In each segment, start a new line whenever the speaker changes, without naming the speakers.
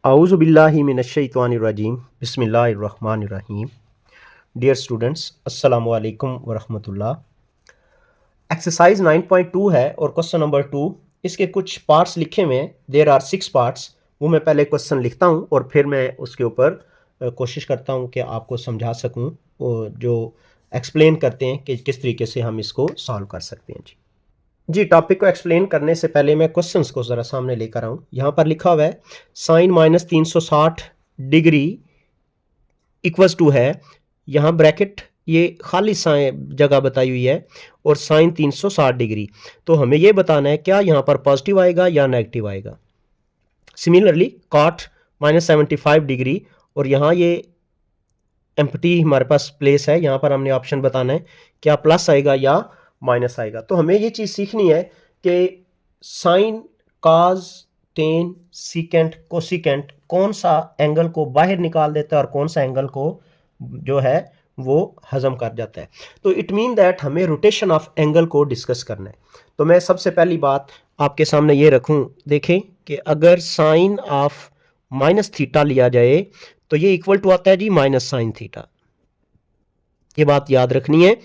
आऊज़ु बिल्लाहि मिनश्शैतानिर्रजीम बिस्मिल्लाहिर्रहमानिर्रहीम। Dear students, अस्सलामु अलैकुम व रहमतुल्लाह। एक्सरसाइज 9.2 है और क्वेश्चन नंबर 2। इसके कुछ पार्ट्स लिखे हुए हैं, देयर आर 6 पार्ट्स। वो मैं पहले क्वेश्चन लिखता हूँ और फिर मैं उसके ऊपर कोशिश करता हूँ कि आपको समझा सकूँ, जो एक्सप्लेन करते हैं कि किस तरीके से हम इसको सॉल्व कर सकते हैं। जी, टॉपिक को एक्सप्लेन करने से पहले मैं क्वेश्चंस को ज़रा सामने लेकर आऊँ। यहाँ पर लिखा हुआ है sine minus 360 degree equals to है, यहाँ ब्रैकेट ये खाली साइन जगह बताई हुई है, और साइन 360 डिग्री। तो हमें ये बताना है क्या यहाँ पर पॉजिटिव आएगा या नेगेटिव आएगा। सिमिलरली कॉट माइनस 75 डिग्री, और यहाँ ये एम्प्टी हमारे पास प्लेस है, यहाँ पर हमने ऑप्शन बताना है क्या प्लस आएगा या माइनस आएगा। तो हमें ये चीज़ सीखनी है कि साइन, काज, टेन, सीकेंट, कोसिकेंट कौन सा एंगल को बाहर निकाल देता है और कौन सा एंगल को जो है वो हजम कर जाता है। तो इट मीन दैट हमें रोटेशन ऑफ एंगल को डिस्कस करना है। तो मैं सबसे पहली बात आपके सामने ये रखूं, देखें कि अगर साइन ऑफ माइनस थीटा लिया जाए तो ये इक्वल टू आता है जी माइनस साइन थीटा। ये बात याद रखनी है।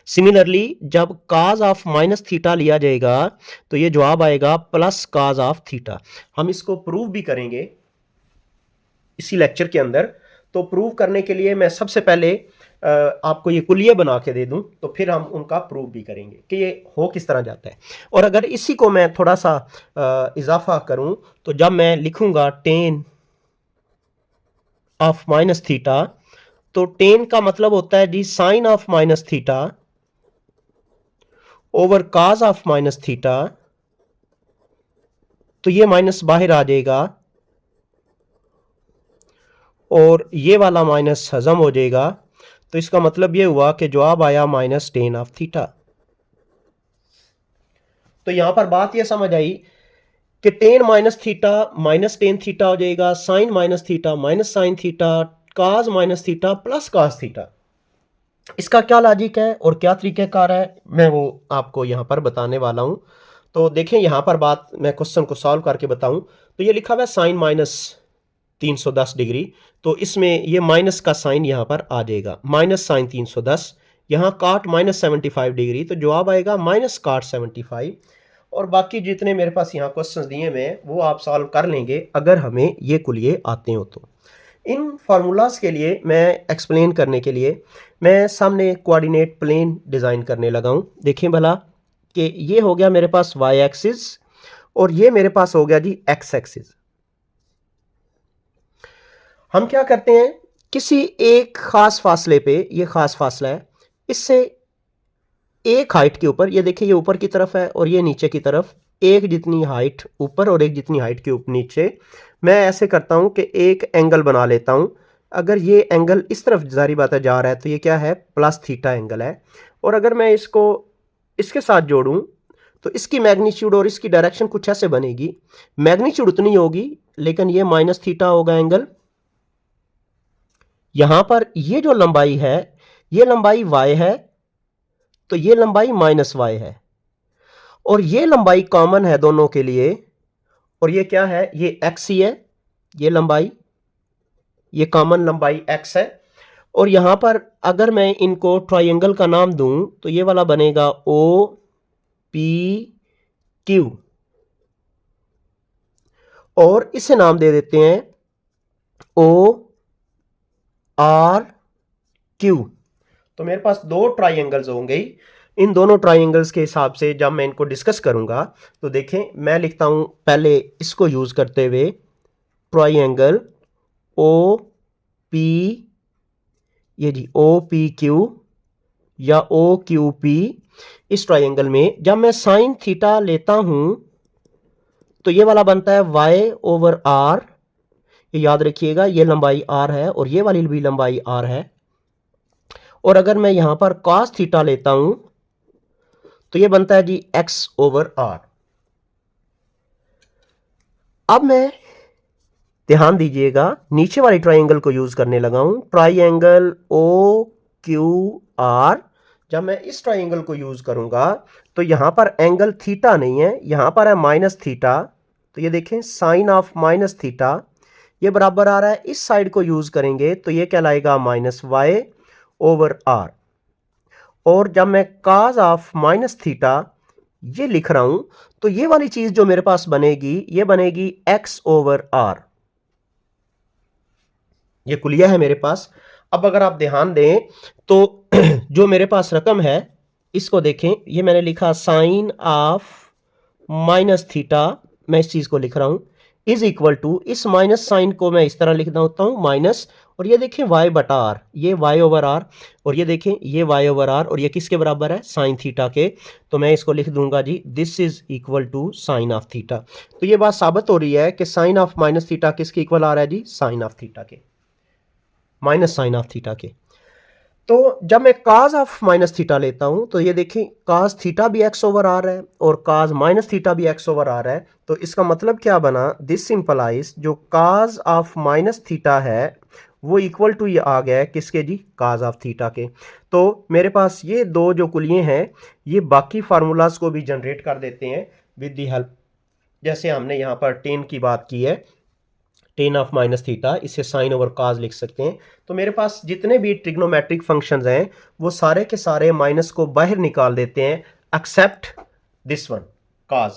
सिमिलरली जब काज ऑफ माइनस थीटा लिया जाएगा तो ये जवाब आएगा प्लस काज ऑफ थीटा। हम इसको प्रूव भी करेंगे इसी लेक्चर के अंदर। तो प्रूव करने के लिए मैं सबसे पहले आपको ये कुलिये बना के दे दूं, तो फिर हम उनका प्रूव भी करेंगे कि ये हो किस तरह जाता है। और अगर इसी को मैं थोड़ा सा इजाफा करूं, तो जब मैं लिखूंगा टेन ऑफ माइनस थीटा, तो टेन का मतलब होता है जी sine of minus theta over cos of minus theta. तो ये माइनस बाहर आ जाएगा और ये वाला माइनस हजम हो जाएगा। तो इसका मतलब ये हुआ कि जवाब आया माइनस टेन ऑफ थीटा। तो यहां पर बात ये समझ आई कि tan minus theta minus tan theta हो जाएगा, sine minus theta minus sine theta, cos minus theta plus cos theta. इसका क्या लॉजिक है और क्या तरीक़ेकार है, मैं वो आपको यहाँ पर बताने वाला हूँ। तो देखें यहाँ पर बात मैं क्वेश्चन को सॉल्व करके बताऊँ। तो ये लिखा हुआ है साइन माइनस 310 डिग्री, तो इसमें ये माइनस का साइन यहाँ पर आ जाएगा, माइनस साइन 310। यहाँ काट माइनस 75 डिग्री, तो जवाब आएगा माइनस काट 75। और बाकी जितने मेरे पास यहाँ क्वेश्चन दिए हुए हैं वो आप सॉल्व कर लेंगे अगर हमें ये कुलिये आते हो। तो इन फार्मूलाज के लिए मैं एक्सप्लेन करने के लिए मैं सामने कोऑर्डिनेट प्लेन डिज़ाइन करने लगा हूँ। देखें भला कि ये हो गया मेरे पास वाई एक्सिस और ये मेरे पास हो गया जी एक्स एक्सिस। हम क्या करते हैं, किसी एक खास फासले पे, ये खास फासला है, इससे एक हाइट के ऊपर, ये देखिए ये ऊपर की तरफ है और ये नीचे की तरफ, एक जितनी हाइट ऊपर और एक जितनी हाइट के ऊपर नीचे, मैं ऐसे करता हूं कि एक एंगल बना लेता हूं। अगर ये एंगल इस तरफ जारी बात जा रहा है तो ये क्या है, प्लस थीटा एंगल है। और अगर मैं इसको इसके साथ जोड़ूं तो इसकी मैग्नीट्यूड और इसकी डायरेक्शन कुछ ऐसे बनेगी। मैग्नीट्यूड उतनी होगी लेकिन ये माइनस थीटा होगा एंगल। यहां पर ये जो लंबाई है ये लंबाई y है, तो ये लंबाई माइनस y है, और ये लंबाई कॉमन है दोनों के लिए, और ये क्या है, ये x ही है। ये लंबाई, ये कॉमन लंबाई x है। और यहां पर अगर मैं इनको ट्रायंगल का नाम दूं तो ये वाला बनेगा OPQ, और इसे नाम दे देते हैं ORQ। तो मेरे पास दो ट्रायंगल्स होंगे। इन दोनों ट्रायंगल्स के हिसाब से जब मैं इनको डिस्कस करूंगा तो देखें मैं लिखता हूं पहले इसको यूज करते हुए ट्रायंगल OP, ये जी OPQ या OQP। इस ट्रायंगल में जब मैं साइन थीटा लेता हूं तो ये वाला बनता है y ओवर r। ये याद रखिएगा, ये लंबाई r है और ये वाली भी लंबाई r है। और अगर मैं यहां पर cos थीटा लेता हूं तो ये बनता है जी x ओवर r। अब मैं ध्यान दीजिएगा नीचे वाली ट्रायंगल को यूज करने लगा हूं, ट्रायंगल OQR। जब मैं इस ट्रायंगल को यूज करूंगा तो यहां पर एंगल थीटा नहीं है, यहां पर है माइनस थीटा। तो ये देखें साइन ऑफ माइनस थीटा, ये बराबर आ रहा है, इस साइड को यूज करेंगे तो ये कहलाएगा माइनस वाई ओवर आर। और जब मैं काज ऑफ माइनस थीटा ये लिख रहा हूं तो ये वाली चीज जो मेरे पास बनेगी ये बनेगी एक्स ओवर आर। ये कुलिया है मेरे पास। अब अगर आप ध्यान दें तो जो मेरे पास रकम है इसको देखें, ये मैंने लिखा साइन ऑफ माइनस थीटा, मैं इस चीज को लिख रहा हूं इज इक्वल टू, इस माइनस साइन को मैं इस तरह लिख देता हूं माइनस, और ये देखें वाई बटा आर, ये वाई ओवर आर, और ये देखें ये वाई ओवर आर, और ये किसके बराबर है, साइन थीटा के। तो मैं इसको लिख दूंगा जी this is equal to sine of theta. तो ये बात साबित हो रही है कि साइन ऑफ माइनस थीटा किसके इक्वल आ रहा है जी, साइन ऑफ थीटा के, माइनस साइन ऑफ थीटा के। तो जब मैं काज ऑफ माइनस थीटा लेता हूं तो ये देखें काज थीटा भी एक्स ओवर आर है और काज माइनस थीटा भी एक्स ओवर आर है। तो इसका मतलब क्या बना, दिस सिंपलाइज जो काज ऑफ माइनस थीटा है वो इक्वल टू ये आ गया है किसके जी, काज ऑफ थीटा के। तो मेरे पास ये दो जो कुलिये हैं ये बाकी फार्मूलाज को भी जनरेट कर देते हैं विद दी हेल्प, जैसे हमने यहाँ पर टेन की बात की है, टेन ऑफ माइनस थीटा, इसे साइन ओवर काज लिख सकते हैं। तो मेरे पास जितने भी ट्रिग्नोमेट्रिक फंक्शंस हैं वो सारे के सारे माइनस को बाहर निकाल देते हैं एक्सेप्ट दिस वन काज।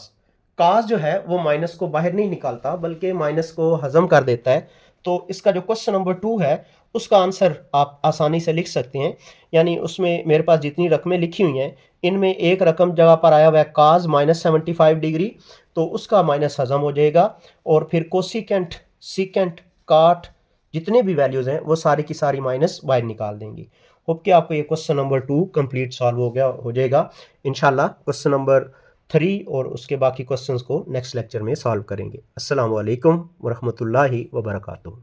काज जो है वो माइनस को बाहर नहीं निकालता बल्कि माइनस को हजम कर देता है। तो इसका जो क्वेश्चन नंबर 2 है उसका आंसर आप आसानी से लिख सकते हैं। यानी उसमें मेरे पास जितनी रकमें लिखी हुई हैं इनमें एक रकम जगह पर आया हुआ है काज -75 डिग्री, तो उसका माइनस हजम हो जाएगा, और फिर कोसिकेंट, सीकेंट, काट जितने भी वैल्यूज हैं वो सारी की सारी माइनस बाहर निकाल देंगी। होप कि आपको ये क्वेश्चन नंबर 2 कंप्लीट सॉल्व हो जाएगा। इंशाल्लाह क्वेश्चन नंबर 3 और उसके बाकी क्वेश्चंस को नेक्स्ट लेक्चर में सॉल्व करेंगे। अस्सलाम वालेकुम वरहमतुल्लाहि वबरकातुहू।